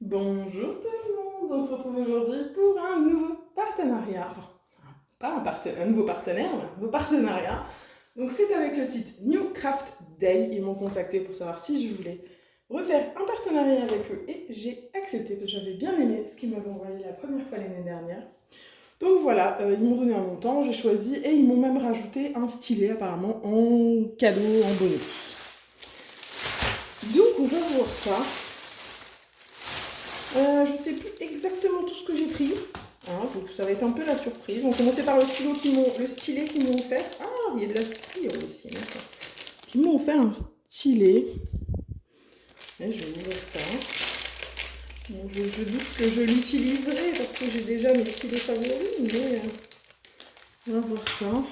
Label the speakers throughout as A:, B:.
A: Bonjour tout le monde, on se retrouve aujourd'hui pour un nouveau partenariat, enfin pas un nouveau partenaire, mais un nouveau partenariat. Donc c'est avec le site New Craft Day, ils m'ont contacté pour savoir si je voulais refaire un partenariat avec eux et j'ai accepté parce que j'avais bien aimé ce qu'ils m'avaient envoyé la première fois l'année dernière. Donc voilà, ils m'ont donné un montant, j'ai choisi et ils m'ont même rajouté un stylet apparemment en cadeau, en bonus. Donc on va voir ça. Je ne sais plus exactement tout ce que j'ai pris. Hein, donc ça va être un peu la surprise. On va commencer par le stylet qu'ils m'ont offert. Ah, il y a de la cire aussi. D'accord. Ils m'ont offert un stylet. Et je vais ouvrir ça. Bon, je doute que je l'utiliserai parce que j'ai déjà mes stylets favoris, mais on va voir ça.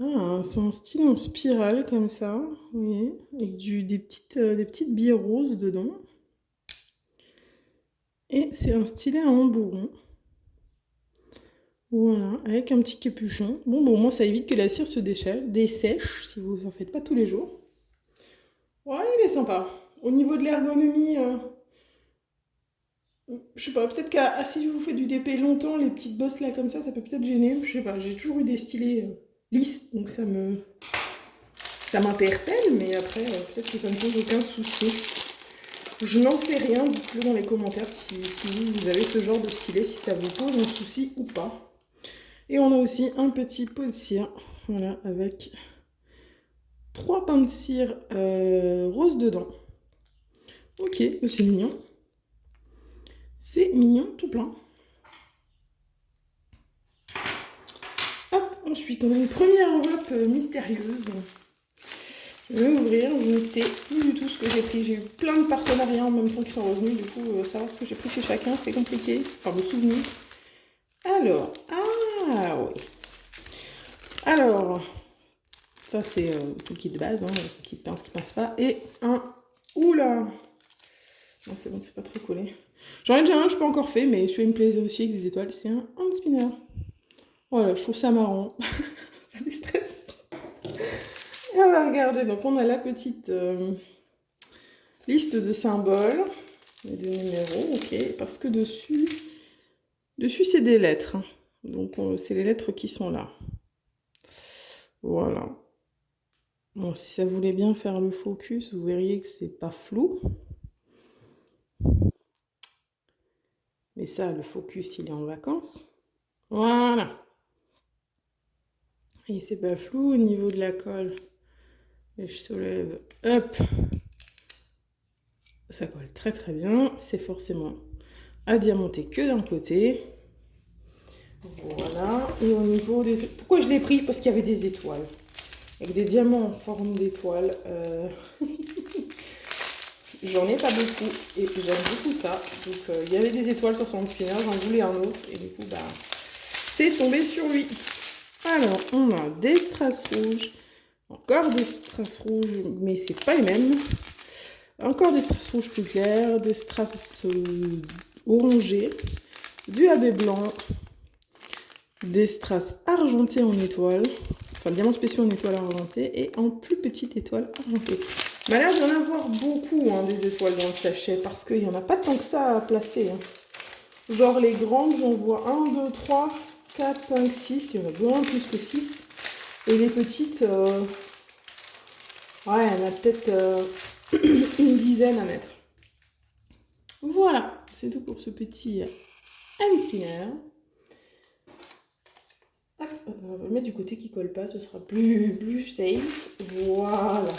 A: Ah, c'est un stylet en spirale comme ça, oui, avec des petites billes roses dedans. Et c'est un stylet à embourron. Voilà, avec un petit capuchon. Bon, au moins ça évite que la cire se dessèche si vous en faites pas tous les jours. Ouais, il est sympa. Au niveau de l'ergonomie, je sais pas, peut-être si vous faites du DP longtemps, les petites bosses là comme ça peut peut-être gêner. Je sais pas, j'ai toujours eu des stylés lisses, donc ça m'interpelle, mais après, peut-être que ça ne pose aucun souci. Je n'en sais rien, dites-le dans les commentaires si vous avez ce genre de stylet, si ça vous pose un souci ou pas. Et on a aussi un petit pot de cire, voilà, avec 3 pains de cire rose dedans. Ok, c'est mignon. C'est mignon tout plein. Hop, ensuite on a une première enveloppe mystérieuse. Je vais ouvrir, je ne sais plus du tout ce que j'ai pris. J'ai eu plein de partenariats en même temps qui sont revenus. Du coup, savoir ce que j'ai pris chez chacun, c'est compliqué. Enfin, me souvenir. Alors, ah oui. Alors, ça c'est tout le kit de base, hein, le kit pince qui passe pas. Et un... Oula! Non, c'est bon, c'est pas trop collé. J'en ai déjà un, je n'ai pas encore fait, mais celui-là il me plaisait aussi avec des étoiles. C'est un hand spinner. Voilà, je trouve ça marrant. Ça déstresse. Et on va regarder. Donc, on a la petite liste de symboles et de numéros. Ok, parce que dessus c'est des lettres. Donc, c'est les lettres qui sont là. Voilà. Bon, si ça voulait bien faire le focus, vous verriez que c'est pas flou. Mais ça, le focus, il est en vacances. Voilà. Et c'est pas flou au niveau de la colle. Et je soulève, hop. Ça colle très très bien. C'est forcément à diamanter que d'un côté. Voilà. Et au niveau des... Pourquoi je l'ai pris? Parce qu'il y avait des étoiles. Avec des diamants en forme d'étoiles. J'en ai pas beaucoup. Et j'aime beaucoup ça. Donc il y avait des étoiles sur son spinner. J'en voulais un autre. Et du coup, bah, c'est tombé sur lui. Alors, on a des strass rouges. Encore des strass rouges, mais c'est pas les mêmes. Encore des strass rouges plus clairs, des strass orangés, du AB blanc, des strass argentés en étoile, enfin diamants spéciaux en étoile argentée et en plus petite étoile argentée. Il m'a l'air d'en avoir beaucoup hein, des étoiles dans le sachet parce qu'il n'y en a pas tant que ça à placer. Hein. Genre les grandes, j'en vois 1, 2, 3, 4, 5, 6, il y en a bien plus que 6. Et les petites, ouais, il y en a peut-être une dizaine à mettre. Voilà, c'est tout pour ce petit hand spinner. Hop, on va le mettre du côté qui colle pas, ce sera plus safe. Voilà.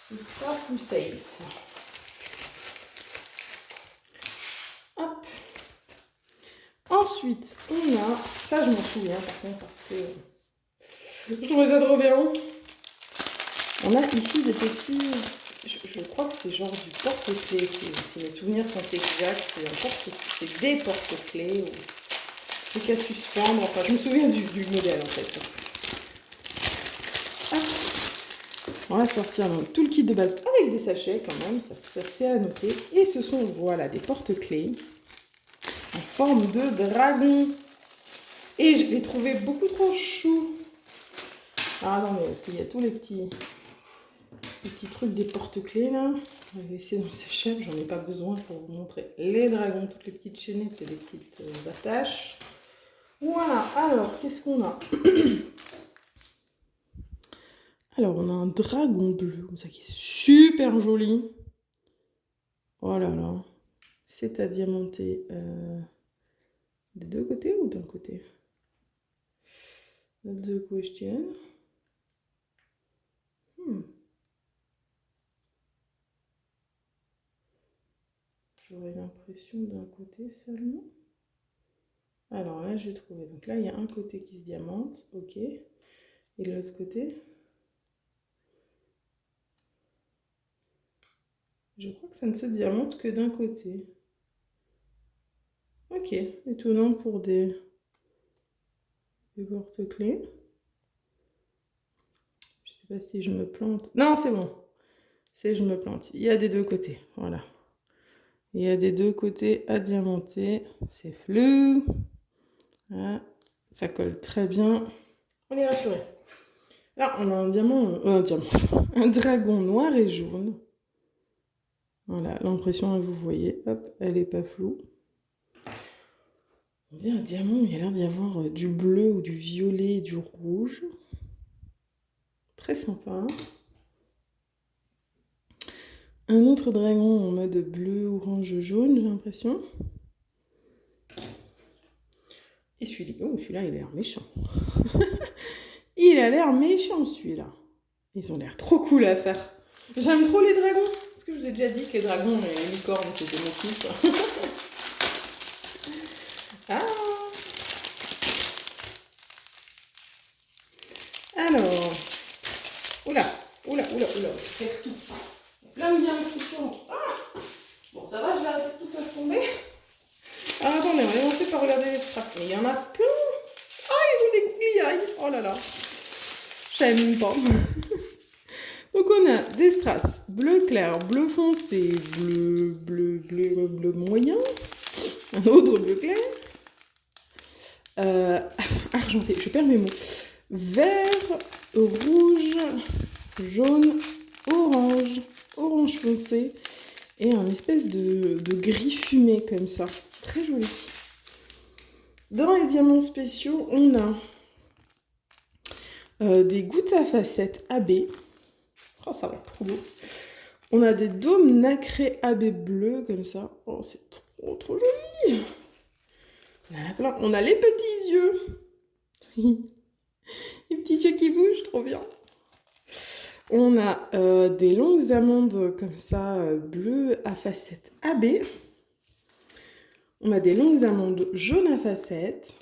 A: Ce sera plus safe. Hop. Ensuite, on a... Ça, je m'en souviens par contre parce que je trouvais ça trop bien. On a ici des petits... Je crois que c'est genre du porte-clés. Si mes souvenirs sont exacts, c'est des porte-clés. Ou... truc à suspendre, enfin je me souviens du modèle en fait. Hop. On va sortir donc tout le kit de base avec des sachets quand même, ça c'est à noter. Et ce sont voilà des porte-clés en forme de dragon. Et je les trouvais beaucoup trop choux. Ah non mais parce qu'il y a tous les petits Le petit truc des porte-clés là. On va laisser dans sa chaîne, j'en ai pas besoin pour vous montrer les dragons, toutes les petites chaînettes et les petites attaches. Voilà, alors qu'est-ce qu'on a? Alors on a un dragon bleu, comme ça qui est super joli. Oh là là, c'est à diamanter des deux côtés ou d'un côté? That's the question. J'aurais l'impression d'un côté seulement. Alors là, j'ai trouvé. Donc là, il y a un côté qui se diamante, ok. Et l'autre côté, je crois que ça ne se diamante que d'un côté. Ok, étonnant pour des porte-clés. Je sais pas si je me plante. Non, c'est bon. C'est je me plante. Il y a des deux côtés, voilà. Il y a des deux côtés à diamanter. C'est flou. Voilà. Ça colle très bien. On est rassuré. Là, on a un un dragon noir et jaune. Voilà, l'impression, vous voyez, hop, elle est pas floue. On dit un diamant, il y a l'air d'y avoir du bleu ou du violet et du rouge. Très sympa. Un autre dragon en mode bleu, orange, jaune, j'ai l'impression. Et celui-là, il a l'air méchant. Il a l'air méchant, celui-là. Ils ont l'air trop cool à faire. J'aime trop les dragons. Est-ce que je vous ai déjà dit que les dragons et les licornes, c'était mon kiff? Ah! Alors... Oula, faire tout. Là où il y a un petit peu... Ah! Bon, ça va, je vais arrêter tout à tomber. Alors attendez, on va commencer par regarder les straps. Mais il y en a plein. Ah, ils ont des gougouilles. Oh là là. Je savais même pas. Donc on a des strass bleu clair, bleu foncé, bleu moyen, un autre bleu clair, argenté, je perds mes mots, vert, rouge, jaune, orange foncé et un espèce de gris fumé comme ça, très joli. Dans les diamants spéciaux, on a des gouttes à facettes AB. Oh, ça va être trop beau. On a des dômes nacrés AB bleus comme ça. Oh, c'est trop joli. On a les petits yeux. Les petits yeux qui bougent, trop bien. On a des longues amandes comme ça, bleues à facettes AB. On a des longues amandes jaunes à facettes.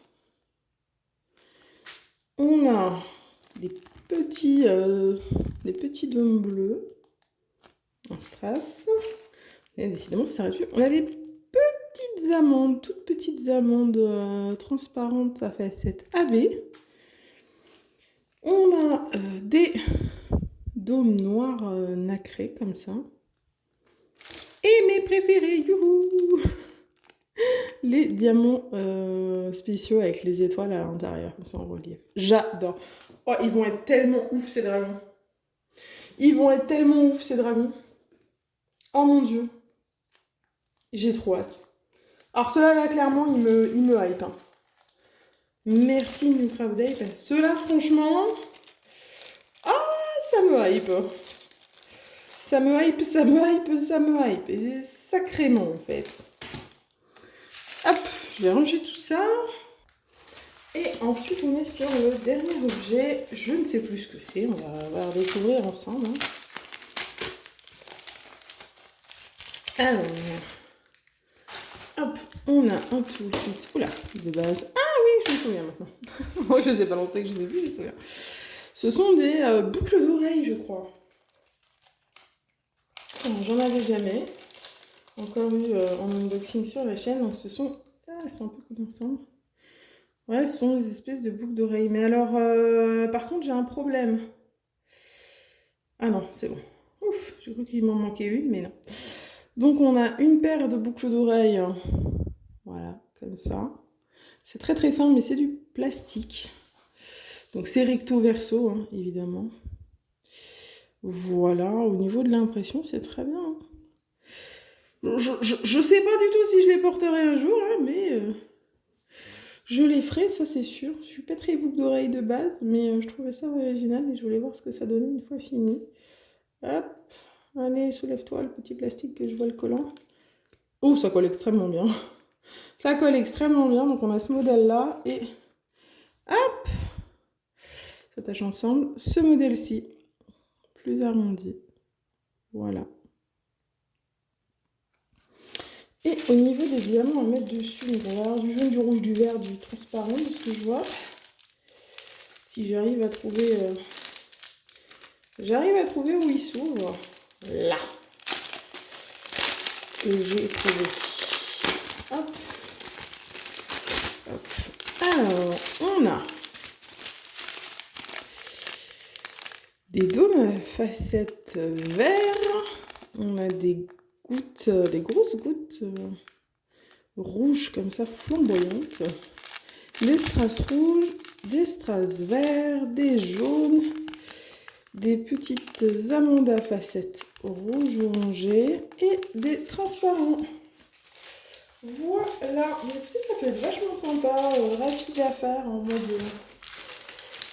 A: On a des petits dômes bleus en strass. Et décidément, ça s'arrête plus. On a des petites amandes, toutes petites amandes transparentes à facettes AB. On a des dômes noirs nacrés comme ça. Et mes préférés, youhou! Les diamants spéciaux avec les étoiles à l'intérieur, comme ça en relief. J'adore. Oh, ils vont être tellement ouf ces dragons. Ils vont être tellement ouf ces dragons. Oh mon dieu. J'ai trop hâte. Alors ceux-là, là, clairement, ils me hype. Hein. Merci New Crowd Ape. Ceux-là, franchement... Ah, ça me hype. Ça me hype. Et sacrément, en fait. Hop, je vais ranger tout ça. Et ensuite, on est sur le dernier objet. Je ne sais plus ce que c'est. On va le découvrir ensemble. Hein. Alors, hop, on a un toolkit. Oula, de base. Ah oui, je me souviens maintenant. Moi, je ne les ai pas lancés, je les ai vus, je me souviens. Ce sont des boucles d'oreilles, je crois. J'en avais jamais encore eu en unboxing sur la chaîne. Donc, ce sont... Ah, elles sont un peu comme ensemble. Ouais, ce sont des espèces de boucles d'oreilles. Mais alors, par contre, j'ai un problème. Ah non, c'est bon. Ouf, j'ai cru qu'il m'en manquait une, mais non. Donc, on a une paire de boucles d'oreilles. Voilà, comme ça. C'est très très fin, mais c'est du plastique. Donc, c'est recto verso, hein, évidemment. Voilà, au niveau de l'impression, c'est très bien. Je sais pas du tout si je les porterai un jour, hein, mais je les ferai, ça c'est sûr. Je suis pas très boucle d'oreille de base, mais je trouvais ça original et je voulais voir ce que ça donnait une fois fini. Hop, allez, soulève-toi le petit plastique que je vois le collant. Oh, ça colle extrêmement bien. Ça colle extrêmement bien, donc on a ce modèle-là et hop, ça tâche ensemble. Ce modèle-ci, plus arrondi. Voilà. Et au niveau des diamants à mettre dessus, on va avoir du jaune, du rouge, du vert, du transparent, de ce que je vois. Si j'arrive à trouver... J'arrive à trouver où il s'ouvre. Là. Que j'ai trouvé. Hop. Hop. Alors, on a des dômes à facettes verts. On a des gouttes, des grosses gouttes rouges comme ça, flamboyantes. Des strass rouges, des strass verts, des jaunes, des petites amandes à facettes rouge orangé et des transparents. Voilà, mais écoutez, ça peut être vachement sympa, rapide à faire en mode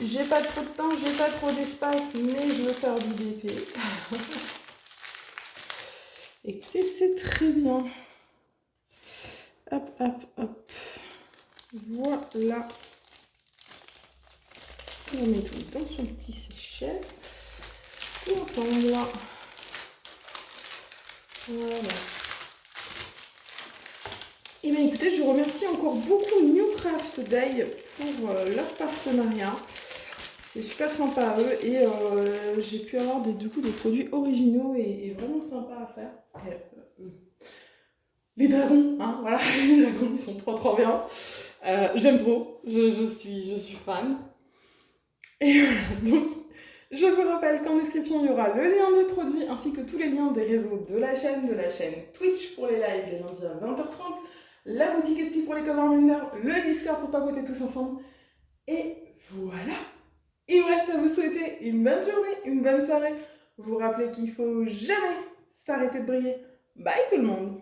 A: j'ai pas trop de temps, j'ai pas trop d'espace, mais je veux faire du DP. Écoutez, c'est très bien. Hop, hop, hop. Voilà. On met tout dans son petit séchette. Tout ensemble là. Voilà. Et bien écoutez, je remercie encore beaucoup New Craft Day pour leur partenariat. C'est super sympa à eux et j'ai pu avoir du coup des produits originaux et vraiment sympas à faire. Les dragons, hein, voilà, les dragons ils sont trop bien. J'aime trop, je suis fan. Et voilà, donc je vous rappelle qu'en description il y aura le lien des produits ainsi que tous les liens des réseaux de la chaîne Twitch pour les lives les lundis à 20h30, la boutique Etsy pour les cover menders, le Discord pour papoter tous ensemble. Et voilà. Il me reste à vous souhaiter une bonne journée, une bonne soirée. Vous rappelez qu'il faut jamais s'arrêter de briller. Bye tout le monde!